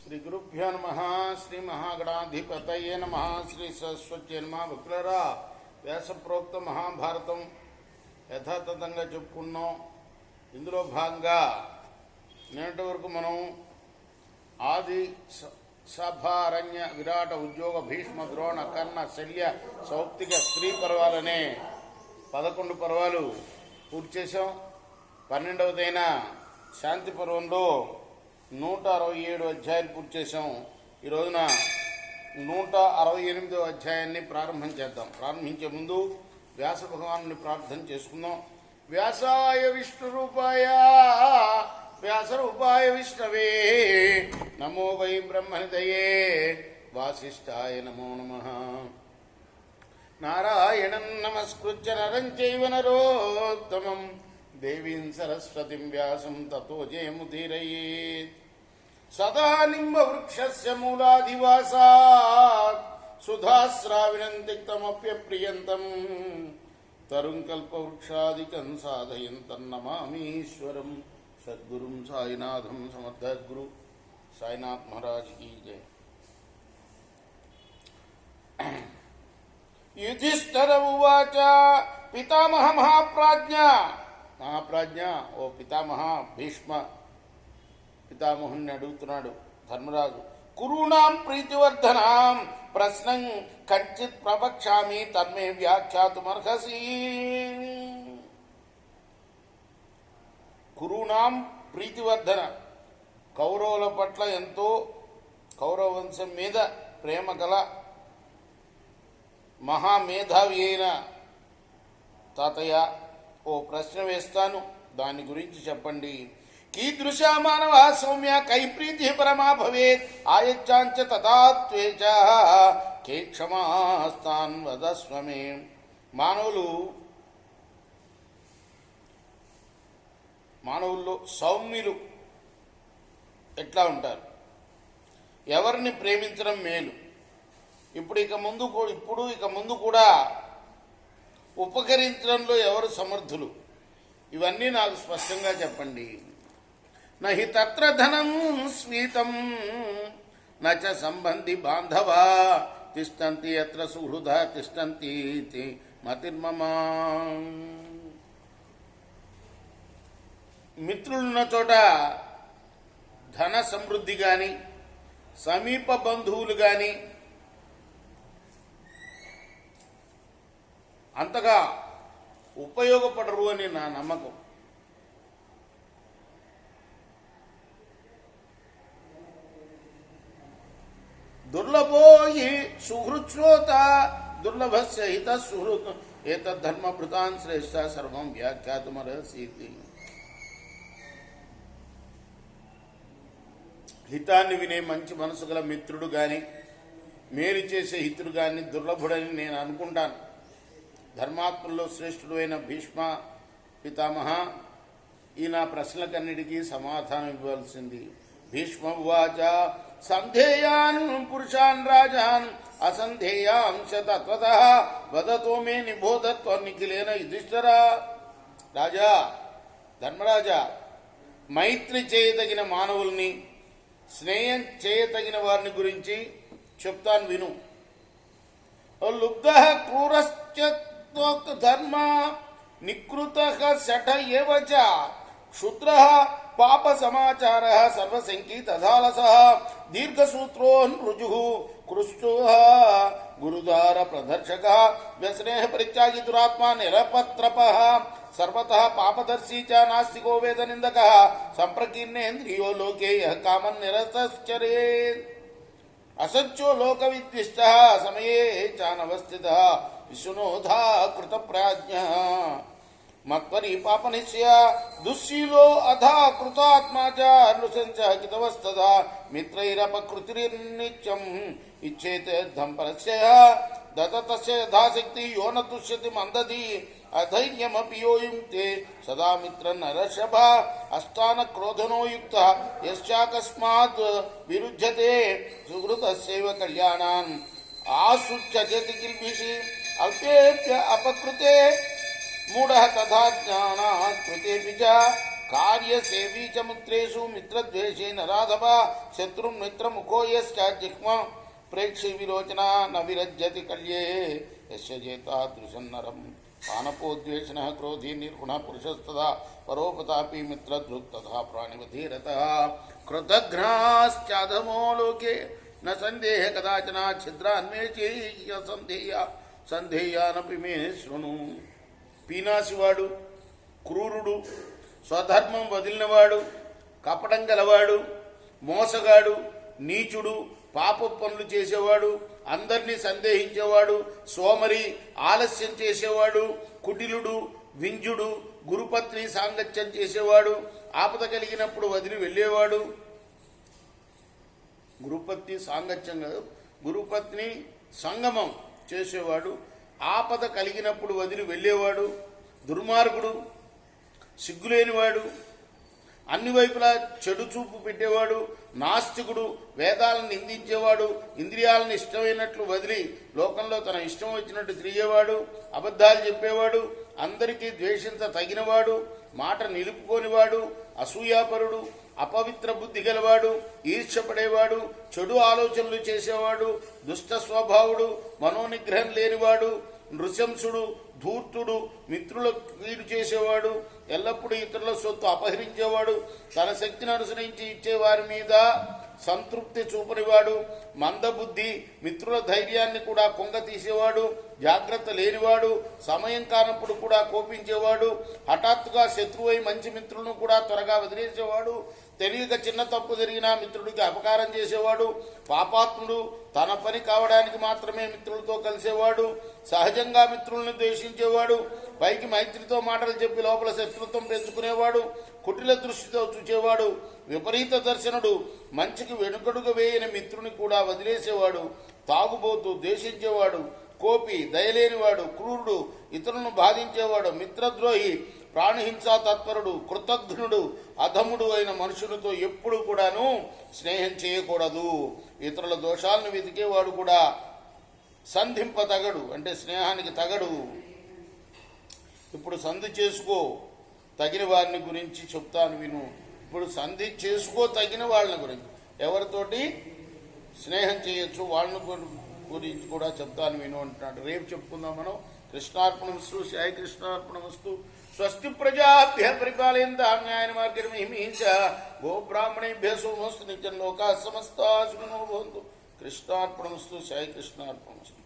శ్రీ గురుభ్యో నమః. శ్రీ మహాగణాధిపతయే నమః. శ్రీ సరస్వతి నమః. భక్తులారా, వ్యాసప్రోక్త మహాభారతం యథాతథంగా చెప్పుకున్నాం. ఇందులో భాగంగా నేటి వరకు మనం ఆది సభారణ్య విరాట ఉద్యోగ భీష్మ ద్రోణ కర్ణ శల్య సౌప్తిక స్త్రీ పర్వాలనే 11 పర్వాలు పూర్తి చేశాం. 12వదైన శాంతి పర్వంలో 167 అధ్యాయాలు పూర్తి చేశాం. ఈ రోజున 168వ అధ్యాయాన్ని ప్రారంభం చేద్దాం. ప్రారంభించే ముందు వ్యాస భగవాను ప్రార్థన చేసుకుందాం. వ్యాసాయ విష్ణు రూపాయ వ్యాస రూపాయ విష్ణవే నమో వై బ్రహ్మనిదయే వాసిష్ఠాయ నమో నమః. నారాయణం నమస్కృత్య నరం చైవ నరోత్తమం దేవీం సరస్వతిం వ్యాసం తతో జయముదీరయేత్. సదా నింబవృక్షస్య మూలాధివాసాత్ సుధాస్రావిణం తిక్తమప్యప్రియంతం తరుం కల్పవృక్షాదికం సాధయంతం నమామీశ్వరం సద్గురుం సాయినాథం. సమర్థగురు సాయినాథ్ మహారాజ్ కీ జయ. యుధిష్ఠిర ఉవాచ పితామహ మహాప్రాజ్ఞ ఓ పితామహ భీష్మ పితామహుణ్ణి అడుగుతున్నాడు ధర్మరాజు. కురూణాం ప్రీతివర్ధనాం ప్రశ్నం కంచిత్ ప్రవక్ష్యామి తన్మే వ్యాఖ్యాతుమర్హసి. కురూణాం ప్రీతివర్ధన, కౌరవుల పట్ల ఎంతో కౌరవ వంశం మీద ప్రేమ గల మహామేధావి అయిన తాతయ్య, ఓ ప్రశ్న వేస్తాను, దాని గురించి చెప్పండి. కీదృశ మానవ సౌమ్య కై ప్రీతి పరమా భవేత్ ఆయచ్చాంచ తథాత్వేచ కే క్షమాస్తాన్ వదస్వమే. మానవుల్లో సౌమ్యులు ఎట్లా ఉంటారు? ఎవరిని ప్రేమించడం మేలు? ఇక ముందు కూడా ఉపకరించడంలో ఎవరు సమర్థులు? ఇవన్నీ నాకు స్పష్టంగా చెప్పండి. నహి తత్ర ధనం స్వీతం నచ సంబంధి బాంధవా తిష్టంతి యత్ర సుహృద తిష్టంతి మతిర్మమా. మిత్రులున్న చోట ధన సమృద్ధి కానీ సమీప బంధువులు కానీ అంతగా ఉపయోగపడరు అని నా నమ్మకం. దుర్లభో హి సుహృశ్రోత దుర్లభస్య హిత సుహృత్ ఏతద్ధర్మభృతాన్ శ్రేష్ఠ సర్వం వ్యాఖ్యాతుమర్హసీతి. హితాన్ని వినే మంచి మనసు గల మిత్రుడు గాని మేలు చేసే హితుడు గాని దుర్లభుడని నేను అనుకుంటాను. ధర్మాత్మల్లో శ్రేష్ఠుడు అయిన భీష్మ పితామహ, ఈ నా ప్రశ్నలకన్నిటికీ సమాధానం ఇవ్వాల్సింది. భీష్మ ఉవాచ సంధేయాన్ పురుషాన్ రాజాన్ అసంధేయాంశ తత్వతః వదతో మే నిబోధత్వ నిఖిలేన యుధిష్ఠిరా. రాజా, ధర్మరాజా, మైత్రి చేయదగిన మానవుల్ని, స్నేహం చేయతగిన వారిని గురించి చెప్తాను విను. లుబ్ధ క్రూరశ్చ ధర్మ నికృత శఠ ఏవ చ క్షుద్ర పాప సమాచార సర్వశంకీ తథాలస దీర్ఘసూత్రో రుజు కృష్టు గురుదార ప్రదర్శక వ్యసనే పరిత్యాగి దురాత్మా నిరపత్రప సర్వతః పాపదర్శీ చ నాస్తికో వేద నిందక సంప్రకీర్ణేంద్రియో లోకే యః కామన్ నిరతశ్చరేత్ అసత్యో లోక విద్విష్ట సమయే చానవస్థిత విష్ణునోధా కృత ప్రాజ్ఞ మత్పరి పాపనిశ్చయ దుశ్శీలో అధా కృతాత్మా చ నృశంచ హితవస్తదా మిత్రైరపకృతిర్నిత్యం ఇచ్చేతే దంపరస్య దతస్య యథాశక్తి యో న తుష్యతి మందధి అధైర్యమపి యో యుక్తే సదా మిత్ర నరషభ అస్థాన క్రోధనో యుక్త యశ్చాకస్మాత్ విరుధ్యతే సుహృతస్యైవ కళ్యాణాన్ ఆశుచ్యజతి కిల్బిషి అల్పేభ్య అపకృతే మూఢ తథా జ్ఞానాత్ కృతేపి చ కార్యసేవీ చ మిత్రేషు మిత్రద్వేషేణ రాధవ శత్రుం మిత్రముఖో యశ్చాజిహ్మ ప్రేక్షి విరోచన న విరజ్యతి కళ్యే యస్య చేతాదృశన్నరం పానపోద్వేషణ క్రోధీ నిర్గుణ పురుషస్తదా పరోపతాపి మిత్రదృక్ తథా ప్రాణిమధీరత కృతఘ్నాశ్చాధమో లోకే న సందేహ కదాచన ఛిద్రాన్వేషే సంధేయానపి మే శృణు. పీనాసివాడు, క్రూరుడు, స్వధర్మం వదిలినవాడు, కపటం గలవాడు, మోసగాడు, నీచుడు, పాప పనులు చేసేవాడు, అందరినీ సందేహించేవాడు, సోమరి, ఆలస్యం చేసేవాడు, కుటిలుడు, వింజుడు, గురుపత్ని సాంగత్యం చేసేవాడు, ఆపద కలిగినప్పుడు వదిలి వెళ్ళేవాడు. గురుపత్ని సాంగత్యం కాదు, గురుపత్ని సంగమం చేసేవాడు, ఆపద కలిగినప్పుడు వదిలి వెళ్ళేవాడు, దుర్మార్గుడు, సిగ్గులేనివాడు, అన్ని వైపులా చెడు చూపు పెట్టేవాడు, నాస్తికుడు, వేదాలను నిందించేవాడు, ఇంద్రియాలను ఇష్టమైనట్లు వదిలి లోకంలో తన ఇష్టం వచ్చినట్టు తిరిగేవాడు, అబద్ధాలు చెప్పేవాడు, అందరికీ ద్వేషించ తగినవాడు, మాట నిలుపుకోనివాడు, అసూయాపరుడు, అపవిత్ర బుద్ధి గలవాడు, ఈర్ష్యపడేవాడు, చెడు ఆలోచనలు చేసేవాడు, దుష్ట స్వభావుడు, మనోనిగ్రహం లేనివాడు, నృశంసుడు, ధూర్తుడు, మిత్రుల కీడు చేసేవాడు, ఎల్లప్పుడూ ఇతరుల సొత్తు అపహరించేవాడు, తన శక్తిని అనుసరించి ఇచ్చేవారి మీద సంతృప్తి చూపనివాడు, మందబుద్ధి, మిత్రుల ధైర్యాన్ని కూడా కొంగ తీసేవాడు, జాగ్రత్త లేనివాడు, సమయం కానప్పుడు కూడా కోపించేవాడు, హఠాత్తుగా శత్రువై మంచి మిత్రులను కూడా త్వరగా వదిలేసేవాడు, తెలియక చిన్న తప్పు జరిగినా మిత్రుడికి అపకారం చేసేవాడు, పాపాత్ముడు, తన పని కావడానికి మాత్రమే మిత్రులతో కలిసేవాడు, సహజంగా మిత్రులను ద్వేషించేవాడు, పైకి మైత్రితో మాటలు చెప్పి లోపల శత్రుత్వం పెంచుకునేవాడు, కుటిల దృష్టితో చూచేవాడు, విపరీత దర్శనుడు, మంచికి వెనుకడుగు వేయని మిత్రుని కూడా వదిలేసేవాడు, తాగుబోతూ ద్వేషించేవాడు, కోపి, దయలేనివాడు, క్రూరుడు, ఇతరులను బాధించేవాడు, మిత్రద్రోహి, ప్రాణహింసా తత్పరుడు, కృతజ్ఞుడు, అధముడు అయిన మనుషులతో ఎప్పుడు కూడాను స్నేహం చేయకూడదు. ఇతరుల దోషాలను వెతికేవాడు కూడా సంధింప తగడు, అంటే స్నేహానికి తగడు. ఇప్పుడు సంధి చేసుకో తగిన వారిని గురించి చెప్తాను విను. ఇప్పుడు సంధి చేసుకో తగిన వాళ్ళని గురించి, ఎవరితోటి స్నేహం చేయొచ్చు వాళ్ళని గురించి కూడా చెప్తాను విను అంటున్నాడు. రేపు చెప్పుకుందాం మనం. కృష్ణార్పణమస్తు, సాయి కృష్ణార్పణమస్తు. స్వస్తి ప్రజాభ్య పరిపాలయంతాం న్యాయ మార్గేణ మహిమహీంచ గోబ్రాహ్మణేభ్య సోమస్తు నిత్యం లోకా సమస్తా సుఖినో భవంతు. కృష్ణార్పణమస్తు, సాయి కృష్ణార్పణమస్తు.